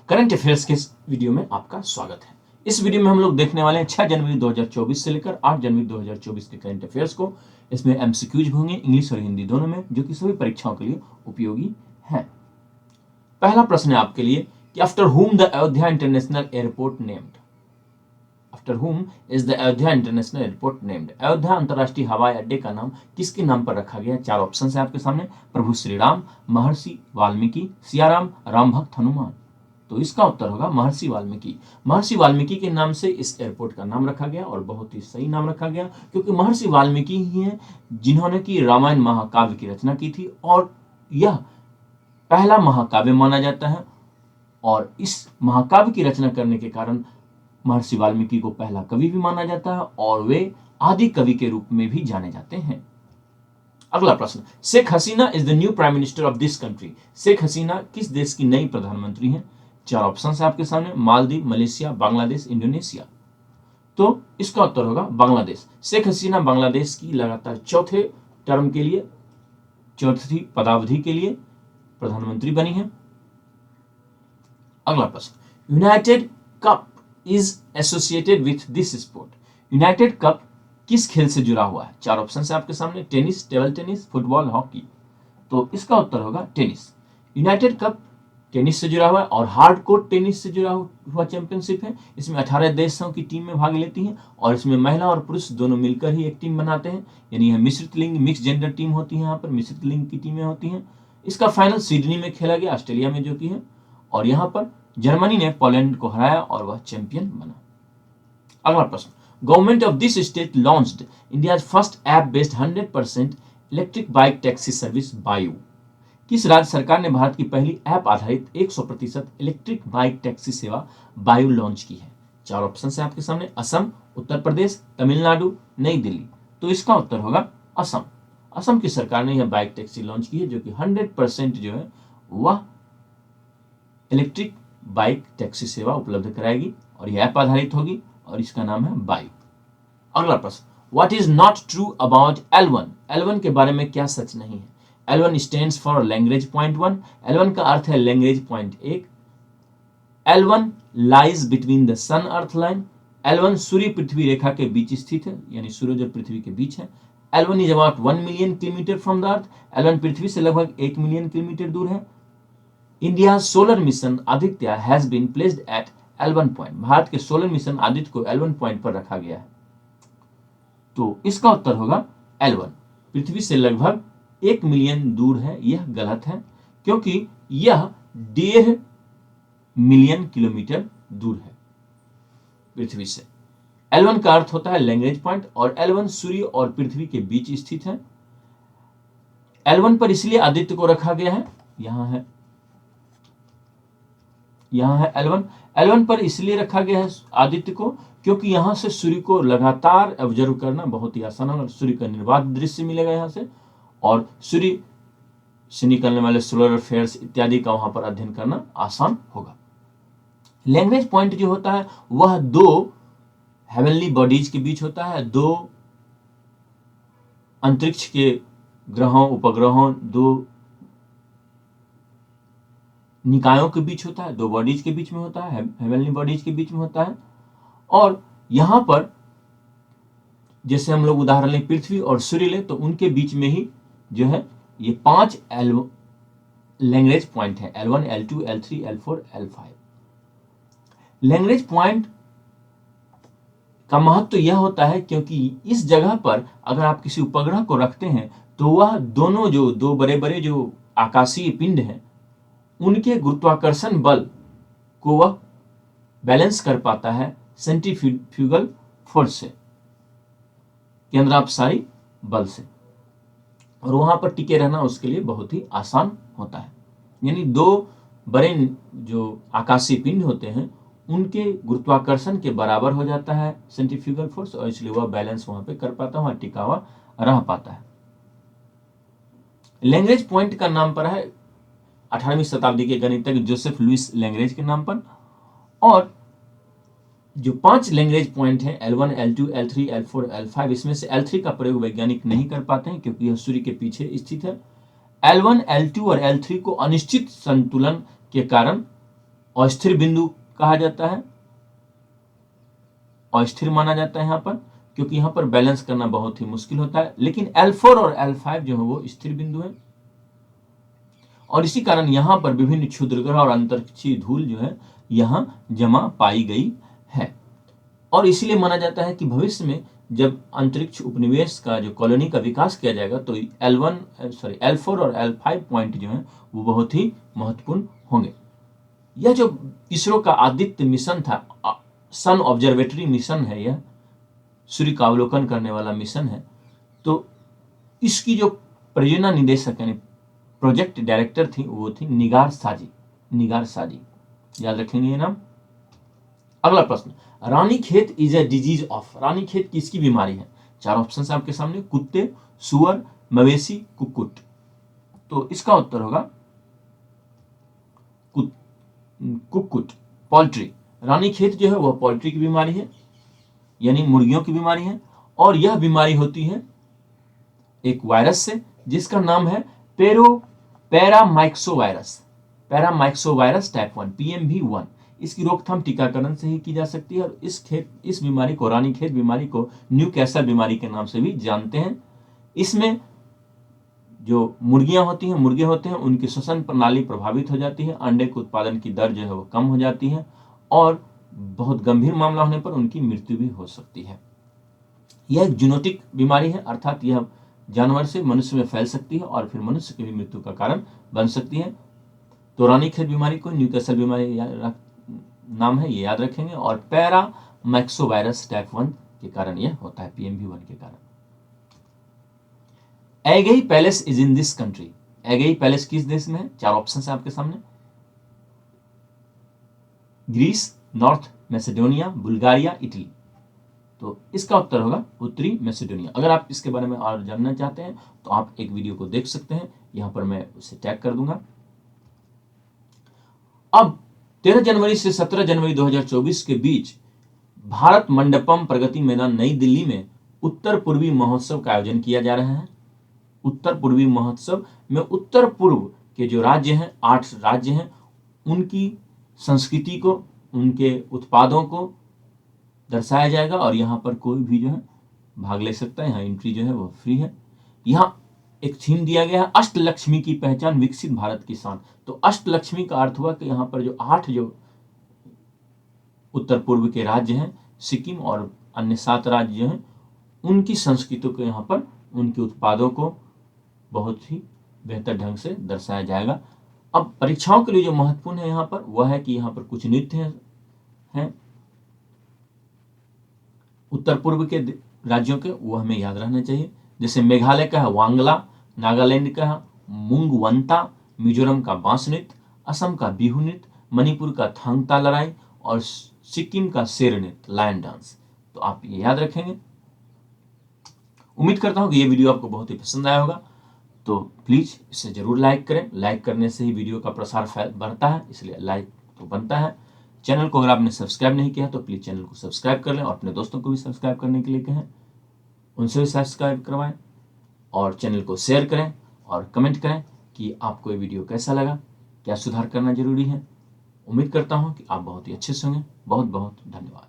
Current affairs के इस video में आपका स्वागत है। इस वीडियो में हम लोग देखने वाले हैं 6 जनवरी 2024 से लेकर 8 जनवरी 2024 के करंट अफेयर्स को। इसमें एमसीक्यूज होंगे इंग्लिश और हिंदी दोनों में, जो कि सभी परीक्षाओं के लिए उपयोगी हैं। पहला प्रश्न है आपके लिए कि after whom the Ayodhya international airport named. After हुम is the Ayodhya international airport named. Ayodhya अंतर्राष्ट्रीय हवाई अड्डे का नाम किसके नाम पर रखा गया है? 4 ऑप्शन है आपके सामने। प्रभु श्री राम, महर्षि वाल्मीकि, सियाराम, राम भक्त हनुमान। तो इसका उत्तर होगा महर्षि वाल्मीकि। महर्षि वाल्मीकि के नाम से इस एयरपोर्ट का नाम रखा गया और बहुत ही सही नाम रखा गया, क्योंकि महर्षि वाल्मीकि ही हैं जिन्होंने की रामायण महाकाव्य की रचना की थी और यह पहला महाकाव्य माना जाता है। और इस महाकाव्य की रचना करने के कारण महर्षि वाल्मीकि को पहला कवि भी माना जाता है और वे आदि कवि के रूप में भी जाने जाते हैं। अगला प्रश्न, Sheikh Hasina is the new prime minister of this country. Sheikh Hasina किस देश की नई प्रधानमंत्री हैं? 4 ऑप्शन है आपके सामने। Maldives, Malaysia, Bangladesh, Indonesia. तो इसका उत्तर होगा बांग्लादेश। शेख हसीना बांग्लादेश की लगातार चौथी पदावधि के लिए प्रधानमंत्री बनी है। अगला प्रश्न, United cup is associated with this sport. United cup किस खेल से जुड़ा हुआ है? 4 ऑप्शन है आपके सामने। Tennis, table tennis, football, hockey. तो इसका उत्तर होगा टेनिस। यूनाइटेड कप टेनिस से जुड़ा हुआ है और हार्ड कोर्ट टेनिस से जुड़ा हुआ चैंपियनशिप है। इसमें 18 देशों की टीमें भाग लेती हैं और इसमें महिला और पुरुष दोनों मिलकर ही एक टीम बनाते हैं, यानी यह मिश्रित लिंग मिक्स जेंडर टीम होती है। यहाँ पर मिश्रित लिंग की टीमें होती हैं। इसका फाइनल सिडनी में खेला गया, ऑस्ट्रेलिया में जो कि है, और यहाँ पर जर्मनी ने पोलैंड को हराया और वह चैंपियन बना। अगला प्रश्न, government of this state launched India's first app based 100% electric bike taxi service Bayu. किस राज्य सरकार ने भारत की पहली ऐप आधारित 100% इलेक्ट्रिक बाइक टैक्सी सेवा बायू लॉन्च की है? 4 ऑप्शन है आपके सामने। असम, उत्तर प्रदेश, तमिलनाडु, नई दिल्ली। तो इसका उत्तर होगा असम। असम की सरकार ने यह बाइक टैक्सी लॉन्च की है, जो कि 100% जो है वह इलेक्ट्रिक बाइक टैक्सी सेवा उपलब्ध कराएगी और यह ऐप आधारित होगी और इसका नाम है बायू। अगला प्रश्न, what is not true about L1। L1 के बारे में क्या सच नहीं है? L1 stands for language point 1। L1 का अर्थ है language point 1। L1 lies between the sun earth line। L1 सूर्य पृथ्वी रेखा के बीच स्थित है, यानी सूरज और पृथ्वी के बीच है। L1 is about 1 million kilometre from the earth. L1 पृथ्वी से लगभग 1 मिलियन किलोमीटर दूर है। India solar mission Aditya has been placed at L1 point. भारत के सोलर मिशन आदित्य को L1 पॉइंट पर रखा गया है। तो इसका उत्तर होगा L1। पृथ्वी से लगभग 1 मिलियन दूर है, यह गलत है, क्योंकि यह 1.5 मिलियन किलोमीटर दूर है पृथ्वी से। L1 का अर्थ होता है लैंग्वेज पॉइंट और L1 सूर्य और पृथ्वी के बीच स्थित है। L1 पर इसलिए आदित्य को रखा गया है, यहां है L1 पर इसलिए रखा गया है आदित्य को, क्योंकि यहां से सूर्य को लगातार ऑब्जर्व करना बहुत ही आसान होगा। सूर्य का निर्बाध दृश्य मिलेगा यहां से, और सूर्य से निकलने वाले सोलर अफेयर्स इत्यादि का वहां पर अध्ययन करना आसान होगा। लैंग्वेज पॉइंट जो होता है वह 2 हेवनली बॉडीज के बीच होता है, 2 अंतरिक्ष के ग्रहों, उपग्रहों, 2 निकायों के बीच होता है, 2 बॉडीज के बीच में होता है, हेवनली बॉडीज के बीच में होता है। और यहां पर जैसे हम लोग उदाहरण लें पृथ्वी और सूर्य ले, तो उनके बीच में ही जो है ये 5 लैंग्वेज पॉइंट है, L1, L2, L3, L4, L5। Language point का महत्व यह होता है क्योंकि इस जगह पर अगर आप किसी उपग्रह को रखते हैं तो वह दोनों जो 2 बड़े बड़े जो आकाशीय पिंड हैं उनके गुरुत्वाकर्षण बल को वह बैलेंस कर पाता है सेंट्रीफ्यूगल फोर्स से, केंद्रापसारी बल से, और वहां पर टिके रहना उसके लिए बहुत ही आसान होता है। यानी 2 बड़े जो आकाशीय पिंड होते हैं उनके गुरुत्वाकर्षण के बराबर हो जाता है सेंट्रीफ्यूगल फोर्स, और इसलिए वह बैलेंस वहां पे कर पाता है, वहां टिका हुआ रह पाता है। लैंग्वेज पॉइंट का नाम पड़ा है 18वीं शताब्दी के गणितज्ञ जोसेफ लुइस लैंग्रेज के नाम पर। और जो 5 लैंग्वेज पॉइंट हैं L1, L2, L3, L4, L5, इसमें से L3 का प्रयोग वैज्ञानिक नहीं कर पाते हैं क्योंकि यह सूर्य के पीछे स्थित है। L1, L2 और L3 को अनिश्चित संतुलन के कारण अस्थिर बिंदु कहा जाता है, अस्थिर माना जाता है यहाँ पर, क्योंकि यहाँ पर बैलेंस करना बहुत ही मुश्किल होता है। लेकिन L4 और L5 जो है वो स्थिर बिंदु है, और इसी कारण यहाँ पर विभिन्न क्षुद्रग्रह और अंतरिक्षीय धूल जो है यहाँ जमा पाई गई है। और इसीलिए माना जाता है कि भविष्य में जब अंतरिक्ष उपनिवेश का जो कॉलोनी का विकास किया जाएगा तो L4 और L5 पॉइंट जो है वो बहुत ही महत्वपूर्ण होंगे। यह जो इसरो का आदित्य मिशन था, सन ऑब्जर्वेटरी मिशन है, यह सूर्य का अवलोकन करने वाला मिशन है, तो इसकी जो परियोजना निदेशक यानी प्रोजेक्ट डायरेक्टर थी वो थी निगार साजी, याद रखेंगे ये नाम। अगला प्रश्न, Ranikhet is a disease of, Ranikhet किसकी बीमारी है? 4 ऑप्शन है आपके सामने, कुत्ते, सुअर, मवेशी, कुक्कुट। तो इसका उत्तर होगा कुक्कुट, पोल्ट्री। रानीखेत जो है वह पोल्ट्री की बीमारी है, यानी मुर्गियों की बीमारी है, और यह बीमारी होती है एक वायरस से जिसका नाम है पैरामाइक्सोवायरस टाइप 1 PMV1। इसकी रोकथाम टीकाकरण से ही की जा सकती है, और इस बीमारी को, रानीखेत बीमारी को न्यूकैसल बीमारी के नाम से भी जानते हैं। इसमें जो मुर्गियां होती हैं, मुर्गे होते हैं, उनकी श्वसन प्रणाली प्रभावित हो जाती है, अंडे के उत्पादन की दर जो है वो कम हो जाती है, और बहुत गंभीर मामला होने पर उनकी मृत्यु भी हो सकती है। यह एक जूनोटिक बीमारी है, अर्थात यह जानवर से मनुष्य में फैल सकती है और फिर मनुष्य की भी मृत्यु का कारण बन सकती है। तो रानीखेत बीमारी को न्यूकैसल बीमारी नाम है, ये याद रखेंगे, और पैरामाइक्सोवायरस टाइप 1 के कारण यह होता है, PMV1 के कारण। Aigai palace is in this country, Aigai palace किस देश में है? 4 ऑप्शन है आपके सामने, Greece, North Macedonia, Bulgaria, Italy. तो इसका उत्तर होगा उत्तरी मैसेडोनिया। अगर आप इसके बारे में और जानना चाहते हैं तो आप एक वीडियो को देख सकते हैं, यहां पर मैं उसे टैग कर दूंगा। अब 13 जनवरी से 17 जनवरी 2024 के बीच भारत मंडपम प्रगति मैदान नई दिल्ली में उत्तर पूर्वी महोत्सव का आयोजन किया जा रहा है। उत्तर पूर्वी महोत्सव में उत्तर पूर्व के जो राज्य हैं, 8 राज्य हैं, उनकी संस्कृति को, उनके उत्पादों को दर्शाया जाएगा, और यहाँ पर कोई भी जो है भाग ले सकता है, यहाँ एंट्री जो है वो फ्री है। यहाँ एक थीम दिया गया है, अष्टलक्ष्मी की पहचान, विकसित भारत की शान। तो अष्टलक्ष्मी का अर्थ हुआ कि यहाँ पर जो 8 जो उत्तर पूर्व के राज्य हैं, सिक्किम और अन्य 7 राज्य जो हैं, उनकी संस्कृति को यहाँ पर, उनके उत्पादों को बहुत ही बेहतर ढंग से दर्शाया जाएगा। अब परीक्षाओं के लिए जो महत्वपूर्ण है यहाँ पर वह है कि यहाँ पर कुछ नृत्य हैं उत्तर पूर्व के राज्यों के, वो हमें याद रहना चाहिए। जैसे मेघालय का है वांगला, नागालैंड का है मुंगवंता, मिजोरम का बांस नृत्य, असम का बिहू नृत्य, मणिपुर का थांगता लड़ाई, और सिक्किम का शेर नृत्य, लायन डांस। तो आप ये याद रखेंगे। उम्मीद करता हूँ कि ये वीडियो आपको बहुत ही पसंद आया होगा, तो प्लीज इसे जरूर लाइक करें। लाइक करने से ही वीडियो का प्रसार बढ़ता है, इसलिए लाइक तो बनता है। चैनल को अगर आपने सब्सक्राइब नहीं किया तो प्लीज चैनल को सब्सक्राइब कर लें, और अपने दोस्तों को भी सब्सक्राइब करने के लिए कहें, उनसे भी सब्सक्राइब करवाएं, और चैनल को शेयर करें और कमेंट करें कि आपको ये वीडियो कैसा लगा, क्या सुधार करना जरूरी है। उम्मीद करता हूँ कि आप बहुत ही अच्छे से होंगे। बहुत बहुत धन्यवाद।